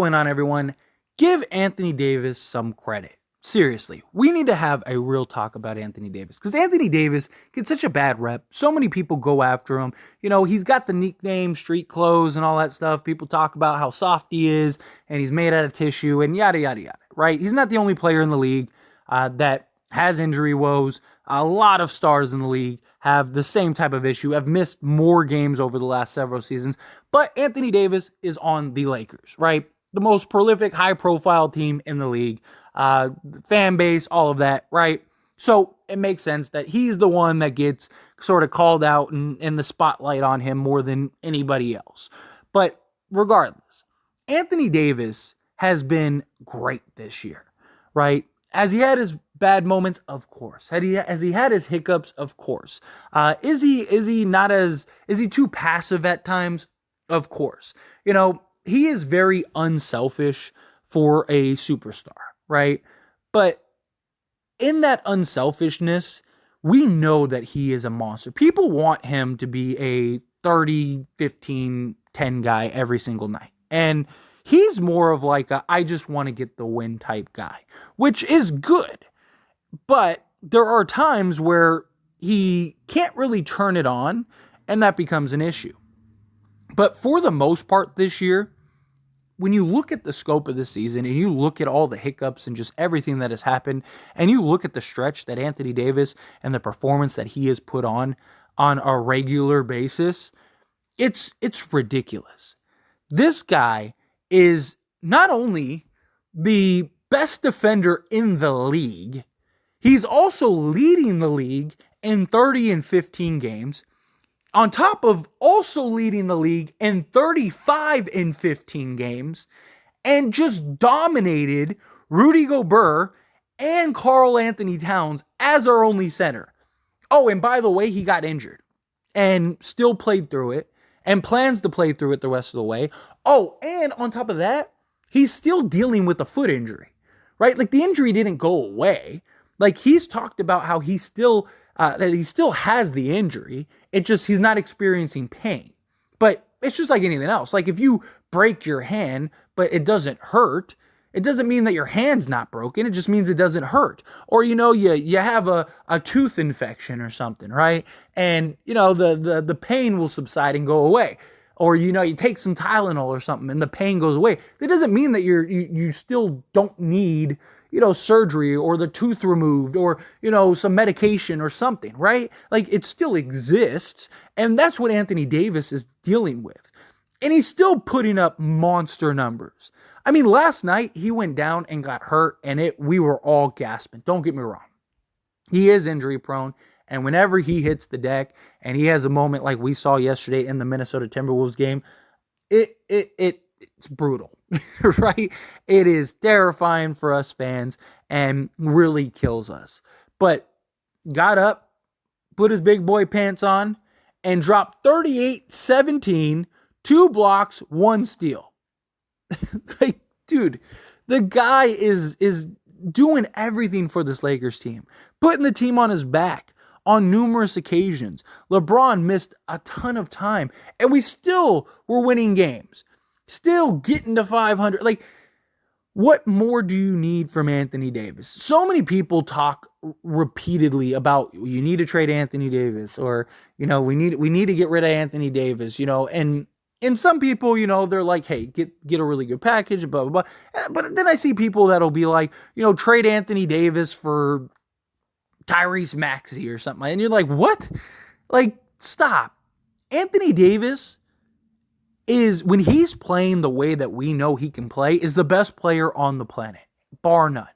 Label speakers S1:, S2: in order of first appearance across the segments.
S1: going on, everyone? Give Anthony Davis some credit. Seriously, we need to have a real talk about Anthony Davis because Anthony Davis gets such a bad rep. So many people go after him. He's got the nickname street clothes and all that stuff. People talk about how soft he is and he's made out of tissue and yada, yada, yada, right? He's not the only player in the league that has injury woes. A lot of stars in the league have the same type of issue, have missed more games over the last several seasons. But Anthony Davis is on the Lakers, right? The most prolific, high-profile team in the league, fan base, all of that, right? So it makes sense that he's the one that gets sort of called out and the spotlight on him more than anybody else. But regardless, Anthony Davis has been great this year, right? Has he had his bad moments? Of course. Has he had his hiccups? Of course. Is he too passive at times? Of course. He is very unselfish for a superstar, right? But in that unselfishness, we know that he is a monster. People want him to be a 30, 15, 10 guy every single night. And he's more of like I just want to get the win type guy, which is good. But there are times where he can't really turn it on, and that becomes an issue. But for the most part this year, when you look at the scope of the season and you look at all the hiccups and just everything that has happened, and you look at the stretch that Anthony Davis and the performance that he has put on a regular basis, it's ridiculous. This guy is not only the best defender in the league, he's also leading the league in 30 and 15 games, on top of also leading the league in 35 and 15 games, and just dominated Rudy Gobert and Karl Anthony Towns as our only center. Oh, and by the way, he got injured and still played through it and plans to play through it the rest of the way. Oh, and on top of that, he's still dealing with a foot injury, right? Like, the injury didn't go away. Like, he's talked about how he still has the injury. It just, he's not experiencing pain. But it's just like anything else. Like, if you break your hand, but it doesn't hurt, it doesn't mean that your hand's not broken. It just means it doesn't hurt. Or, you have a tooth infection or something, right? And, the pain will subside and go away. Or, you take some Tylenol or something and the pain goes away. That doesn't mean that you still don't need, surgery or the tooth removed or, some medication or something, right? Like, it still exists. And that's what Anthony Davis is dealing with. And he's still putting up monster numbers. I mean, last night he went down and got hurt and we were all gasping. Don't get me wrong. He is injury prone. And whenever he hits the deck and he has a moment like we saw yesterday in the Minnesota Timberwolves game, it's brutal, right? It is terrifying for us fans and really kills us. But got up, put his big boy pants on, and dropped 38-17, 2 blocks, 1 steal. Like, dude, the guy is doing everything for this Lakers team, putting the team on his back on numerous occasions. LeBron missed a ton of time, and we still were winning games. Still getting to 500. Like, what more do you need from Anthony Davis? So many people talk repeatedly about you need to trade Anthony Davis, or, we need to get rid of Anthony Davis, and some people, they're like, hey, get a really good package, blah, blah, blah. But then I see people that'll be like, trade Anthony Davis for Tyrese Maxey or something. And you're like, what? Like, stop. Anthony Davis is, when he's playing the way that we know he can play, is the best player on the planet, bar none.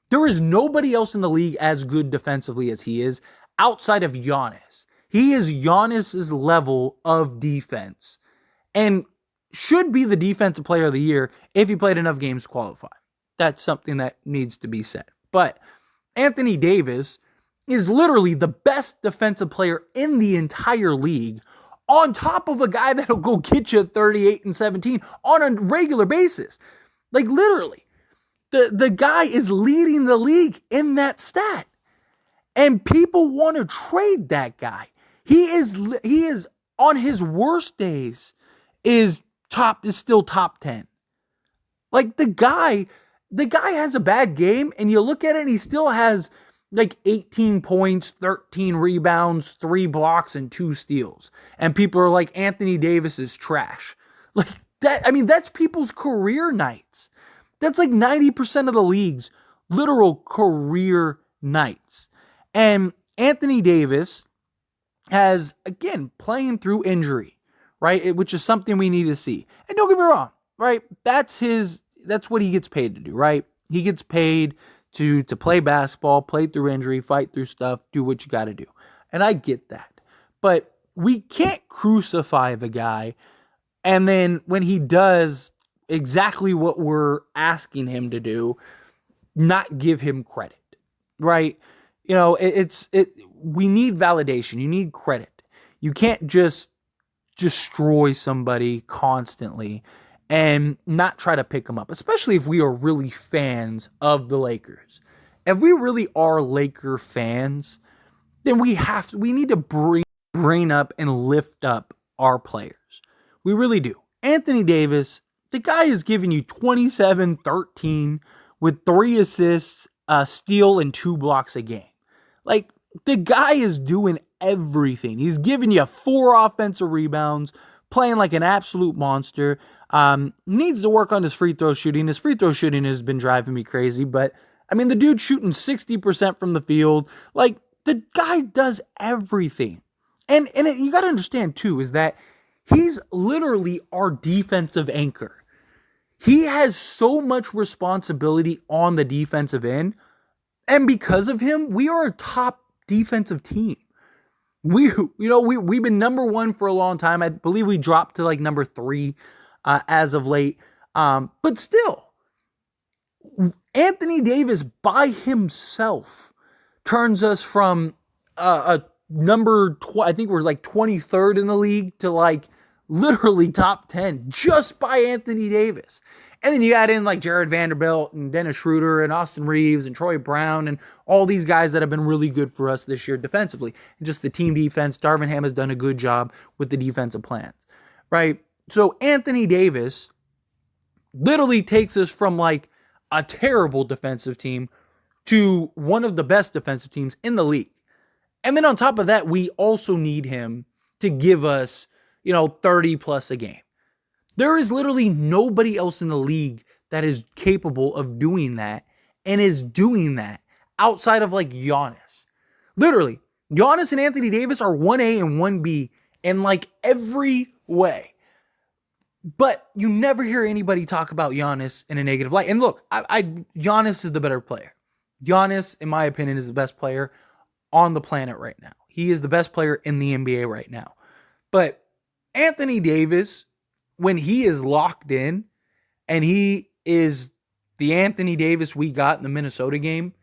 S1: There is nobody else in the league as good defensively as he is outside of Giannis. He is Giannis's level of defense and should be the defensive player of the year if he played enough games to qualify. That's something that needs to be said. But Anthony Davis is literally the best defensive player in the entire league, on top of a guy that'll go get you 38 and 17 on a regular basis. Like, literally, the guy is leading the league in that stat. And people want to trade that guy. He is on his worst days is still top 10. Like the guy has a bad game, and you look at it, and he still has like 18 points, 13 rebounds, 3 blocks, and 2 steals. And people are like, Anthony Davis is trash. Like that, I mean, that's people's career nights. That's like 90% of the league's literal career nights. And Anthony Davis has, again, playing through injury, right? Which is something we need to see. And don't get me wrong, right? That's what he gets paid to do, right? He gets paid to play basketball, play through injury, fight through stuff, do what you got to do. And I get that. But we can't crucify the guy, and then when he does exactly what we're asking him to do, not give him credit, right? We need validation. You need credit. You can't just destroy somebody constantly and not try to pick them up, especially if we are really fans of the Lakers. If we really are Laker fans, then we need to bring up and lift up our players. We really do. Anthony Davis, the guy is giving you 27, 13 with 3 assists, a steal, and 2 blocks a game. Like, the guy is doing everything. He's giving you 4 offensive rebounds, playing like an absolute monster. Needs to work on his free throw shooting. His free throw shooting has been driving me crazy, but I mean, the dude's shooting 60% from the field. Like, the guy does everything. And you got to understand, too, is that he's literally our defensive anchor. He has so much responsibility on the defensive end. And because of him, we are a top defensive team. We've been number 1 for a long time. I believe we dropped to like number 3 as of late. But still, Anthony Davis by himself turns us from a I think we're like 23rd in the league to like literally top 10 just by Anthony Davis. And then you add in like Jared Vanderbilt and Dennis Schroeder and Austin Reeves and Troy Brown and all these guys that have been really good for us this year defensively. And just the team defense, Darvin Ham has done a good job with the defensive plans, right? So Anthony Davis literally takes us from like a terrible defensive team to one of the best defensive teams in the league. And then on top of that, we also need him to give us, 30 plus a game. There is literally nobody else in the league that is capable of doing that and is doing that outside of like Giannis. Literally, Giannis and Anthony Davis are 1A and 1B in like every way. But you never hear anybody talk about Giannis in a negative light. And look, Giannis is the better player. Giannis, in my opinion, is the best player on the planet right now. He is the best player in the NBA right now. But Anthony Davis, when he is locked in and he is the Anthony Davis we got in the Minnesota game,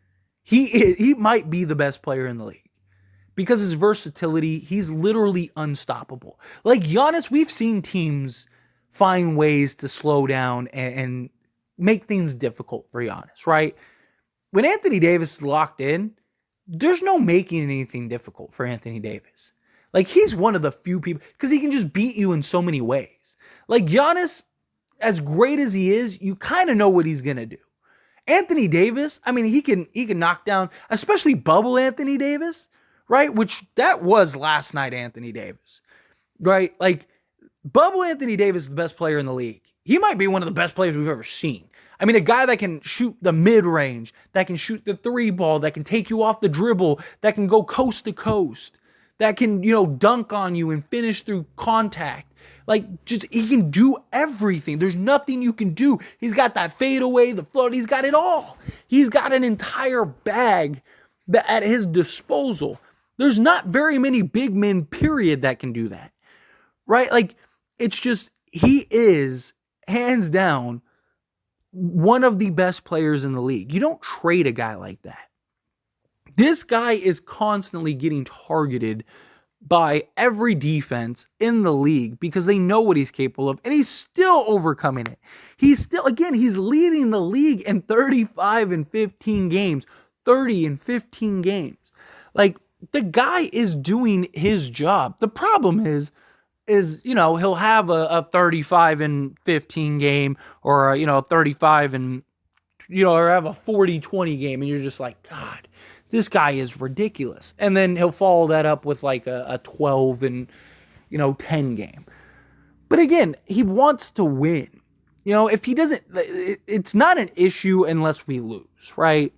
S1: he might be the best player in the league. Because his versatility, he's literally unstoppable. Like Giannis, we've seen teams find ways to slow down and make things difficult for Giannis, right? When Anthony Davis is locked in, there's no making anything difficult for Anthony Davis. Like, he's one of the few people, because he can just beat you in so many ways. Like, Giannis, as great as he is, you kind of know what he's going to do. Anthony Davis, I mean, he can knock down, especially bubble Anthony Davis, right? Which, that was last night Anthony Davis, right? Like, bubble Anthony Davis is the best player in the league. He might be one of the best players we've ever seen. I mean, a guy that can shoot the mid-range, that can shoot the 3-ball, that can take you off the dribble, that can go coast to coast, that can, dunk on you and finish through contact. Like, just, he can do everything. There's nothing you can do. He's got that fadeaway, the float, he's got it all. He's got an entire bag at his disposal. There's not very many big men, period, that can do that. Right? Like, it's just, he is, hands down, one of the best players in the league. You don't trade a guy like that. This guy is constantly getting targeted by every defense in the league because they know what he's capable of, and he's still overcoming it. He's leading the league in 35 and 15 games, 30 and 15 games. Like, the guy is doing his job. The problem is he'll have a 35 and 15 game, or a 35 and, or have a 40-20 game, and you're just like, God, this guy is ridiculous. And then he'll follow that up with like a 12 and, 10 game. But again, he wants to win. If he doesn't, it's not an issue unless we lose, right?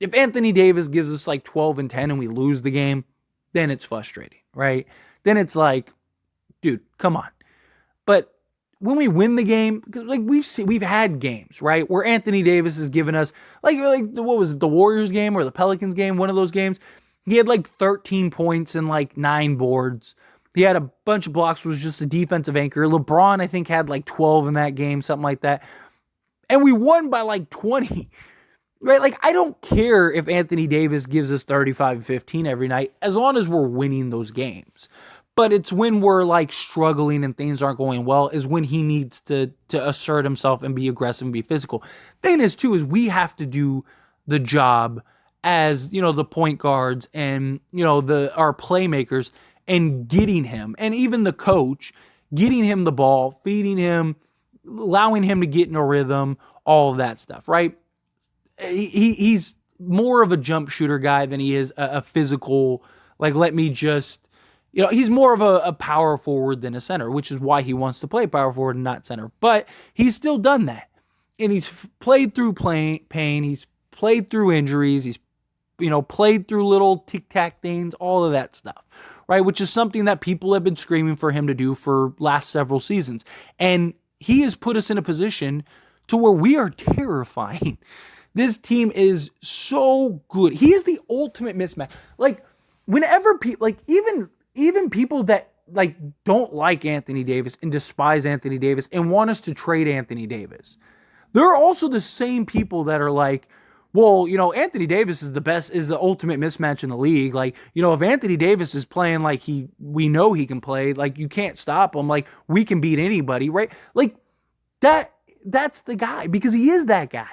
S1: If Anthony Davis gives us like 12 and 10 and we lose the game, then it's frustrating, right? Then it's like, dude, come on. But when we win the game, because like we've had games, right, where Anthony Davis has given us like what was it, the Warriors game or the Pelicans game, one of those games, he had like 13 points and like 9 boards. He had a bunch of blocks, was just a defensive anchor. LeBron, I think, had like 12 in that game, something like that. And we won by like 20. Right? Like, I don't care if Anthony Davis gives us 35-15 every night, as long as we're winning those games. But it's when we're like struggling and things aren't going well is when he needs to assert himself and be aggressive and be physical. Thing is, too, is we have to do the job as, the point guards and, our playmakers, and getting him, and even the coach, getting him the ball, feeding him, allowing him to get in a rhythm, all of that stuff, right? He's more of a jump shooter guy than he is a physical, like, let me just, he's more of a power forward than a center, which is why he wants to play power forward and not center. But he's still done that. And he's played through pain. He's played through injuries. He's, played through little tic-tac things, all of that stuff, right? Which is something that people have been screaming for him to do for last several seasons. And he has put us in a position to where we are terrifying. This team is so good. He is the ultimate mismatch. Like, whenever people, like, even people that like don't like Anthony Davis and despise Anthony Davis and want us to trade Anthony Davis, there are also the same people that are like, well, Anthony Davis is the ultimate mismatch in the league. Like, if Anthony Davis is playing like we know he can play, like, you can't stop him. Like, we can beat anybody, right? Like, that's the guy, because he is that guy.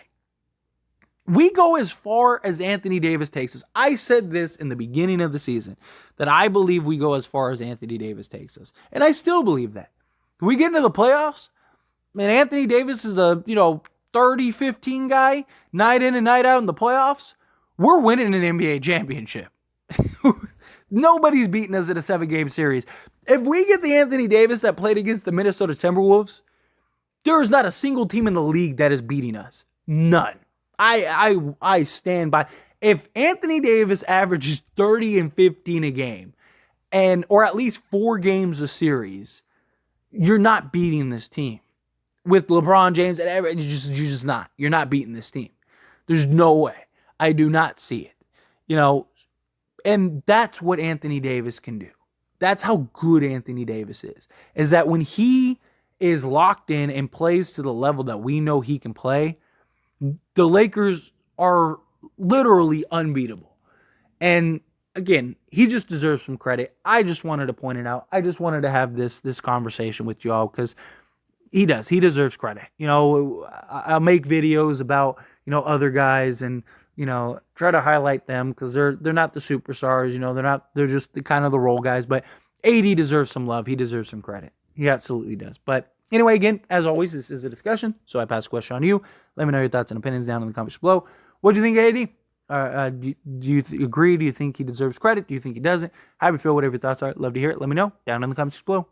S1: We go as far as Anthony Davis takes us. I said this in the beginning of the season, that I believe we go as far as Anthony Davis takes us. And I still believe that. If we get into the playoffs, man, Anthony Davis is a, 30-15 guy, night in and night out in the playoffs, we're winning an NBA championship. Nobody's beating us in a 7-game series. If we get the Anthony Davis that played against the Minnesota Timberwolves, there is not a single team in the league that is beating us. None. I stand by. If Anthony Davis averages 30 and 15 a game, or at least 4 games a series, you're not beating this team. With LeBron James and everything, you're just not. You're not beating this team. There's no way. I do not see it. And that's what Anthony Davis can do. That's how good Anthony Davis is that when he is locked in and plays to the level that we know he can play, the Lakers are literally unbeatable. And again, he just deserves some credit. I just wanted to point it out. I just wanted to have this conversation with y'all, because he does. He deserves credit. I'll make videos about, other guys and, try to highlight them, because they're not the superstars. They're just the kind of the role guys. But AD deserves some love. He deserves some credit. He absolutely does. But anyway, again, as always, this is a discussion, so I pass the question on to you. Let me know your thoughts and opinions down in the comments below. What do you think, AD? Do you agree? Do you think he deserves credit? Do you think he doesn't? How do you feel? Whatever your thoughts are, love to hear it. Let me know down in the comments below.